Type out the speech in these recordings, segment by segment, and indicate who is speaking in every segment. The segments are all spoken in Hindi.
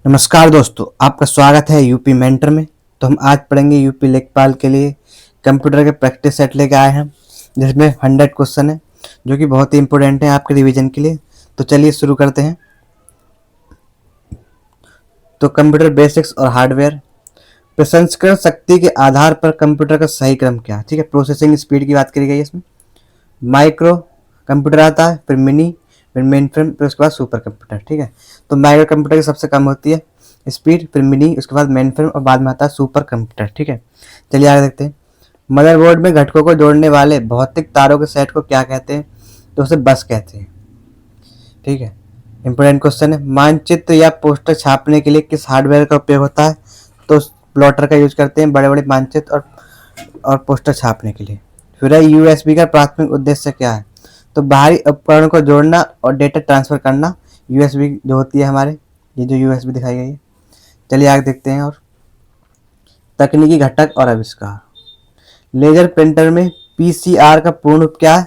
Speaker 1: नमस्कार दोस्तों, आपका स्वागत है यूपी मेंटर में। तो हम आज पढ़ेंगे यूपी लेखपाल के लिए कंप्यूटर के प्रैक्टिस सेट लेके आए हैं, जिसमें 100 क्वेश्चन है जो कि बहुत ही इंपॉर्टेंट है आपके रिवीजन के लिए। तो चलिए शुरू करते हैं। तो कंप्यूटर बेसिक्स और हार्डवेयर। प्रसंस्करण शक्ति के आधार पर कंप्यूटर का सही क्रम क्या है? ठीक है, प्रोसेसिंग स्पीड की बात करी गई है इसमें। माइक्रो कंप्यूटर आता है, फिर मिनी, फिर मेन फ्रेम, फिर उसके बाद सुपर कंप्यूटर। ठीक है, तो माइक्रो कंप्यूटर की सबसे कम होती है स्पीड, फिर मिनी, उसके बाद मेन फ्रेम और बाद में आता है सुपर कंप्यूटर। ठीक है, चलिए आगे देखते हैं। मदरबोर्ड में घटकों को जोड़ने वाले भौतिक तारों के सेट को क्या कहते हैं? तो उसे बस कहते हैं। ठीक है, इंपोर्टेंट क्वेश्चन है। मानचित्र या पोस्टर छापने के लिए किस हार्डवेयर का उपयोग होता है? तो प्लॉटर का यूज करते हैं बड़े बड़े मानचित्र और पोस्टर छापने के लिए। फिर है यूएसबी का प्राथमिक उद्देश्य क्या है? तो बाहरी उपकरण को जोड़ना और डेटा ट्रांसफर करना। यूएसबी जो होती है हमारे, ये जो यूएसबी दिखाई गई है। चलिए आगे देखते हैं। और तकनीकी घटक और आविष्कार। लेजर प्रिंटर में पीसीआर का पूर्ण रूप क्या है?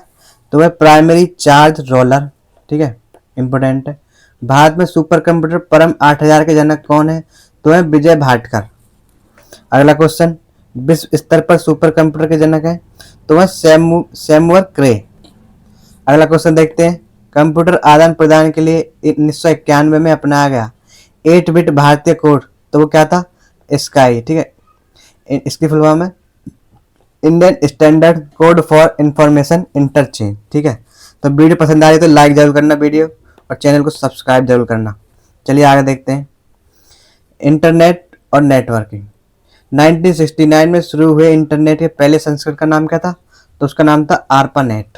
Speaker 1: तो वह प्राइमरी चार्ज रोलर। ठीक है, इंपोर्टेंट है। भारत में सुपर कंप्यूटर परम 8000 के जनक कौन है? तो वह विजय भाटकर। अगला क्वेश्चन, विश्व स्तर पर सुपर कंप्यूटर के जनक है? तो वह सैमुअल क्रे। अगला क्वेश्चन देखते हैं। कंप्यूटर आदान प्रदान के लिए 1991 में अपनाया गया 8 बिट भारतीय कोड, तो वो क्या था? स्काई। ठीक है, इसकी फुल फॉर्म है Indian standard code for information interchange. ठीक है, तो वीडियो पसंद आ रही तो लाइक जरूर करना वीडियो, और चैनल को सब्सक्राइब जरूर करना। चलिए आगे देखते हैं। इंटरनेट और नेटवर्किंग। 1969 में शुरू हुए इंटरनेट के पहले संस्करण का नाम क्या था? तो उसका नाम था आर्पानेट।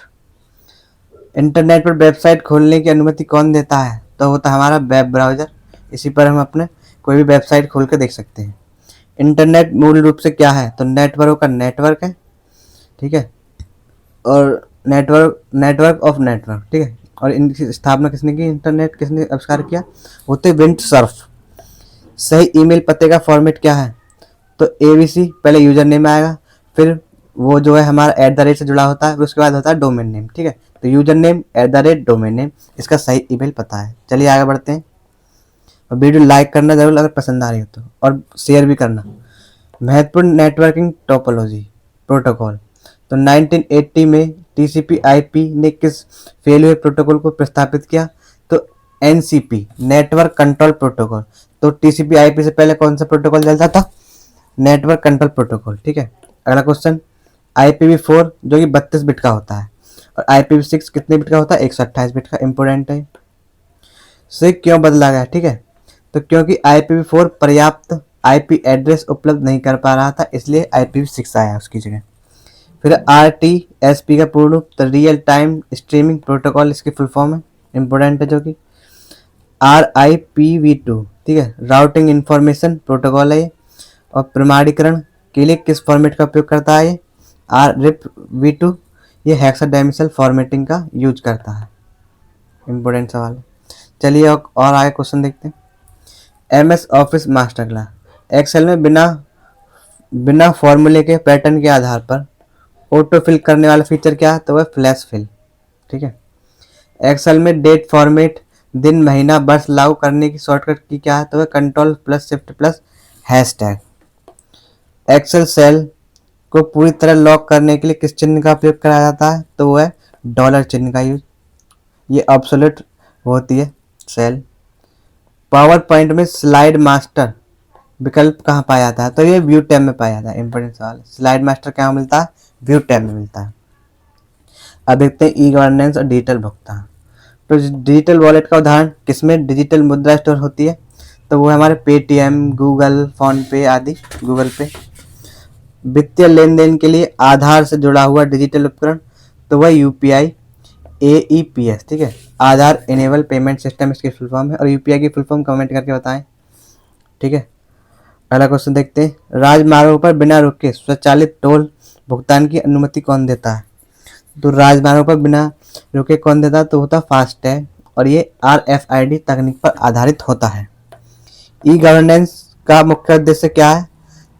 Speaker 1: इंटरनेट पर वेबसाइट खोलने की अनुमति कौन देता है? तो होता है हमारा वेब ब्राउज़र। इसी पर हम अपने कोई भी वेबसाइट खोल कर देख सकते हैं। इंटरनेट मूल रूप से क्या है? तो नेटवर्क का नेटवर्क है। ठीक है, और नेटवर्क ऑफ नेटवर्क। ठीक है, और इनकी स्थापना किसने की? इंटरनेट किसने आविष्कार किया? होते विंड सर्फ। सही ईमेल पते का फॉर्मेट क्या है? तो एबीसी, पहले यूजर नेम आएगा, फिर वो जो है हमारा @ से जुड़ा होता है, फिर उसके बाद होता है डोमेन नेम। ठीक है, तो यूजर नेम @ डोमेन नेम, इसका सही ईमेल पता है। चलिए आगे बढ़ते हैं। और वीडियो लाइक करना जरूर अगर पसंद आ रही हो तो, और शेयर भी करना। महत्वपूर्ण नेटवर्किंग टोपोलॉजी प्रोटोकॉल। तो 1980 में टीसीपी/आईपी ने किस फेल हुए प्रोटोकॉल को प्रस्तावित किया? तो एनसीपी, नेटवर्क कंट्रोल प्रोटोकॉल। तो टीसीपी/आईपी से पहले कौन सा प्रोटोकॉल चलता था? Network control protocol. ठीक है, अगला क्वेश्चन, IPv4 जो कि 32 बिट का होता है, और IPv6 कितने बिट का होता है? 128 बिट का। इंपोर्टेंट है। से क्यों बदला गया? ठीक है, तो क्योंकि IPv4 पर्याप्त आईपी एड्रेस उपलब्ध नहीं कर पा रहा था, इसलिए IPv6 आया उसकी जगह। फिर RTSP का पूर्ण रूप तो रियल टाइम स्ट्रीमिंग प्रोटोकॉल, इसकी फुल फॉर्म है। इंपोर्टेंट है, जो कि RIPv2। ठीक है, राउटिंग इंफॉर्मेशन प्रोटोकॉल है ये। और प्रमाणीकरण के लिए किस फॉर्मेट का उपयोग करता है ये? RIPv2। ये हेक्साडेसिमल फॉर्मेटिंग का यूज करता है। इंपोर्टेंट सवाल है। चलिए और आगे क्वेश्चन देखते हैं। MS office master class. Excel में बिना फॉर्मूले के पैटर्न के आधार पर ऑटो फिल करने वाला फीचर क्या है? तो वह फ्लैश फिल। ठीक है, एक्सेल में डेट फॉर्मेट, दिन, महीना, वर्ष लागू करने की शॉर्टकट की क्या है? तो वह Ctrl+Shift+#। एक्सेल सेल को पूरी तरह लॉक करने के लिए किस चिन्ह का उपयोग करा जाता है? तो वह डॉलर चिन्ह का यूज। ये ऑब्सोलेट होती है सेल। पावर पॉइंट में स्लाइड मास्टर विकल्प कहाँ पाया जाता है? तो ये व्यू टैब में पाया जाता है। इंपोर्टेंट सवाल। स्लाइड मास्टर कहाँ मिलता है? व्यू टैब में मिलता है। अब देखते हैं ई गवर्नेंस और डिजिटल भुगतान। तो डिजिटल वॉलेट का उदाहरण किसमें डिजिटल मुद्रा स्टोर होती है? तो वो हमारे पेटीएम, गूगल, फोन पे आदि, गूगल पे। वित्तीय लेन देन के लिए आधार से जुड़ा हुआ डिजिटल उपकरण, तो वह यूपीआई AEPS। ठीक है, आधार इनेबल पेमेंट सिस्टम इसकी फुल फॉर्म है। और यूपीआई की फुल फॉर्म कमेंट करके बताएं। ठीक है, अगला क्वेश्चन देखते हैं। राजमार्गों पर बिना रुके स्वचालित टोल भुगतान की अनुमति कौन देता है? तो राजमार्गों पर बिना रुके कौन देता है? तो होता फास्टैग, और ये RFID तकनीक पर आधारित होता है। ई गवर्नेंस का मुख्य उद्देश्य क्या है?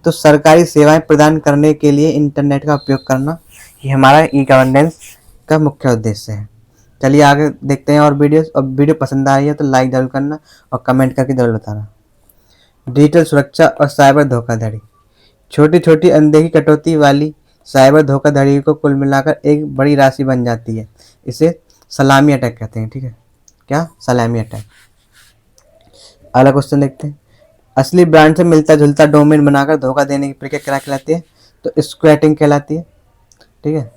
Speaker 1: तो सरकारी सेवाएं प्रदान करने के लिए इंटरनेट का उपयोग करना, ये हमारा ई गवर्नेंस का मुख्य उद्देश्य है। चलिए आगे देखते हैं और वीडियो पसंद आ रही है तो लाइक जरूर करना और कमेंट करके जरूर बताना। डिजिटल सुरक्षा और साइबर धोखाधड़ी। छोटी छोटी अनदेखी कटौती वाली साइबर धोखाधड़ी को कुल मिलाकर एक बड़ी राशि बन जाती है। इसे सलामी अटैक कहते हैं। ठीक है, क्या? सलामी अटैक। अगला क्वेश्चन देखते हैं। असली ब्रांड से मिलता जुलता डोमेन बनाकर धोखा देने की प्रक्रिया क्या कहलाती है? तो स्क्वैटिंग कहलाती है। ठीक है,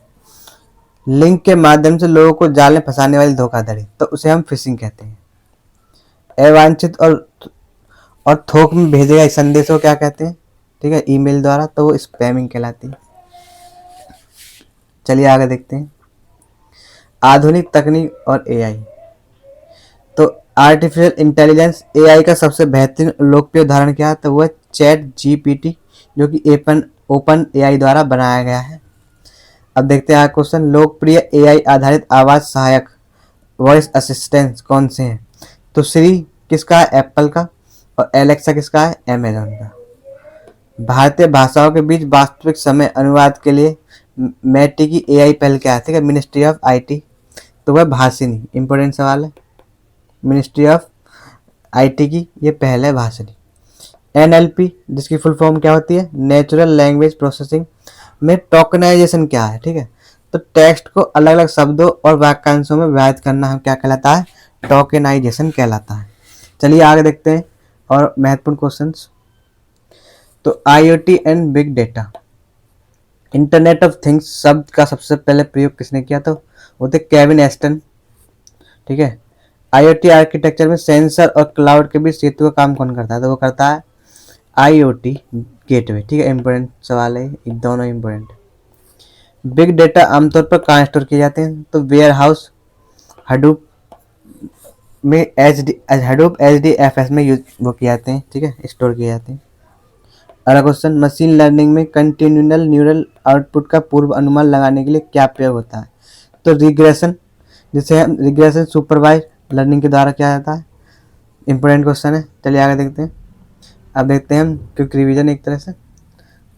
Speaker 1: लिंक के माध्यम से लोगों को जाल में फंसाने वाली धोखाधड़ी, तो उसे हम फिशिंग कहते हैं। अवांछित और थोक में भेजे गए संदेशों को क्या कहते हैं? ठीक है, ईमेल द्वारा, तो वो स्पैमिंग कहलाती है। चलिए आगे देखते हैं। आधुनिक तकनीक और एआई। तो आर्टिफिशियल इंटेलिजेंस एआई का सबसे बेहतरीन लोकप्रिय उदाहरण क्या है? तो वह चैट जीपीटी, जो कि ओपन एआई द्वारा बनाया गया है। अब देखते हैं क्वेश्चन। लोकप्रिय एआई आधारित आवाज सहायक वॉइस असिस्टेंट कौन से हैं? तो श्री किसका है? एप्पल का। और एलेक्सा किसका है? अमेजॉन का। भारतीय भाषाओं के बीच वास्तविक समय अनुवाद के लिए मैटी की एआई पहल क्या है? ठीक है, मिनिस्ट्री ऑफ आईटी, तो वह भाषिनी। इंपॉर्टेंट सवाल है। मिनिस्ट्री ऑफ आईटी की ये पहल है, भाषिनी। एनएलपी, जिसकी फुल फॉर्म क्या होती है? नेचुरल लैंग्वेज प्रोसेसिंग में टोकनाइजेशन क्या है? ठीक है, तो टेक्स्ट को अलग अलग शब्दों और वाक्यांशों में विभाजित करना हम क्या कहलाता है? टोकनाइजेशन कहलाता है। चलिए आगे देखते हैं और महत्वपूर्ण क्वेश्चंस। तो IoT and big data. Internet of things शब्द का सबसे पहले प्रयोग किसने किया? तो वो थे केविन एस्टन। ठीक है, आईओटी आर्किटेक्चर में सेंसर और क्लाउड के बीच सेतु का काम कौन करता है? तो वो करता है आईओटी गेटवे। ठीक है, इंपॉर्टेंट सवाल है, ये दोनों इंपॉर्टेंट। बिग डेटा आमतौर पर कहाँ स्टोर किए जाते हैं? तो वेयर हाउस, हडूप में हडूप HDFS में यूज वो किए जाते हैं। ठीक है, स्टोर किए जाते हैं। अगला क्वेश्चन। मशीन लर्निंग में कंटिन्यूअल न्यूरल आउटपुट का पूर्व अनुमान लगाने के लिए क्या प्रयोग होता है? तो रिग्रेशन, जिसे हम रिग्रेशन सुपरवाइज लर्निंग के द्वारा किया जाता है। इंपॉर्टेंट क्वेश्चन है। चलिए आगे देखते हैं। अब देखते हैं हम क्विक रिवीजन एक तरह से।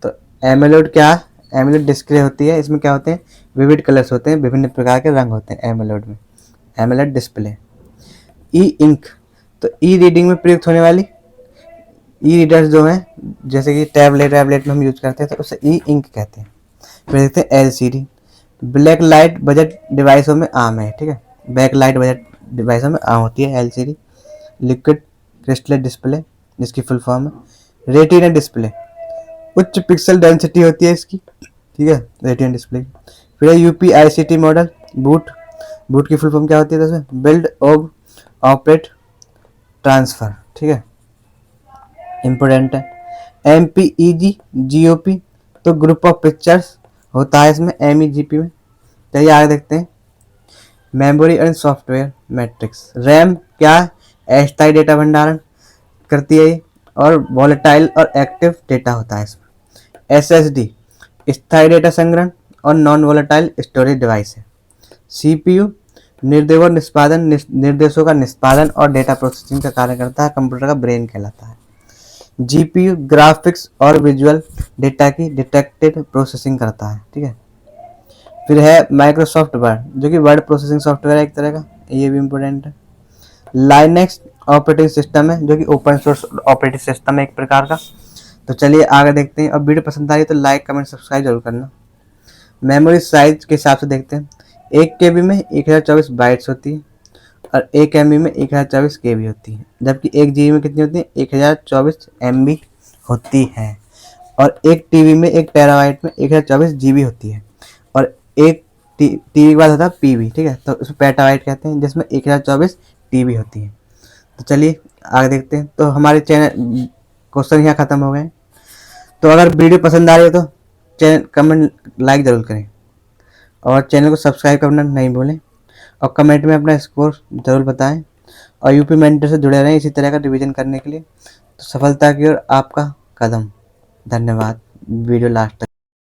Speaker 1: तो एमोलेड क्या है? एमोलेड डिस्प्ले होती है, इसमें क्या होते हैं? विविड कलर्स होते हैं, विभिन्न प्रकार के रंग होते हैं एमोलेड में। AMOLED display. ई इंक, तो ई रीडिंग में प्रयुक्त होने वाली ई रीडर्स जो हैं, जैसे कि टैबलेट में हम यूज करते हैं, तो उसे ई इंक कहते हैं। फिर देखते हैं एलसीडी। ब्लैक लाइट बजट डिवाइसों में आम है। ठीक है, ब्लैक लाइट बजट डिवाइसों में आम होती है एलसीडी। लिक्विड क्रिस्टल डिस्प्ले, जिसकी फुल फॉर्म है रेटिना डिस्प्ले, उच्च पिक्सल डेंसिटी होती है इसकी। ठीक है, रेटिना डिस्प्ले। फिर है यूपीआईसीटी मॉडल। बूट की फुल फॉर्म क्या होती है? दोस्तों बिल्ड ऑफ ऑपरेट ट्रांसफर। ठीक है, इंपोर्टेंट है। एमपीईजी जीओपी, तो ग्रुप ऑफ पिक्चर्स होता है इसमें एमईजीपी में। चलिए आगे देखते हैं। Memory and software matrix. RAM क्या है? अस्थायी डेटा भंडारण करती है ये, और वॉलेटाइल और एक्टिव डेटा होता है इसमें। एसएसडी स्थायी डेटा संग्रहण और नॉन वॉलेटाइल स्टोरेज डिवाइस है। सीपीयू निर्देशों का निष्पादन और डेटा प्रोसेसिंग का कार्य करता है, कंप्यूटर का ब्रेन कहलाता है। जीपीयू ग्राफिक्स और विजुअल डेटा की डिटेक्टेड प्रोसेसिंग करता है। ठीक है, फिर है माइक्रोसॉफ्ट वर्ड, जो कि वर्ड प्रोसेसिंग सॉफ्टवेयर है एक तरह का, ये भी इंपॉर्टेंट है। लाइनेक्स ऑपरेटिंग सिस्टम है, जो कि ओपन सोर्स ऑपरेटिंग सिस्टम है एक प्रकार का। तो चलिए आगे देखते हैं। और वीडियो पसंद आई तो लाइक कमेंट सब्सक्राइब जरूर करना। मेमोरी साइज के हिसाब से देखते हैं। 1 KB में 1024 बाइट्स होती है, और 1 MB में 1024 KB होती है, जबकि 1 GB में कितनी होती है? 1024 MB होती है। और 1 TB में 1 टेराबाइट में 1024 GB होती है, और एक टीबी के बाद होता है पीबी। ठीक है, तो उसमें पेटाबाइट कहते हैं, जिसमें 1024 TB होती है। तो चलिए आगे देखते हैं। तो हमारे चैनल क्वेश्चन यहाँ ख़त्म हो गए। तो अगर वीडियो पसंद आ रही है तो चैनल कमेंट लाइक ज़रूर करें, और चैनल को सब्सक्राइब करना नहीं भूलें, और कमेंट में अपना स्कोर ज़रूर बताएं। और यूपी मेंटर से जुड़े रहें इसी तरह का रिवीजन करने के लिए। तो सफलता की ओर आपका कदम। धन्यवाद वीडियो लास्ट तक।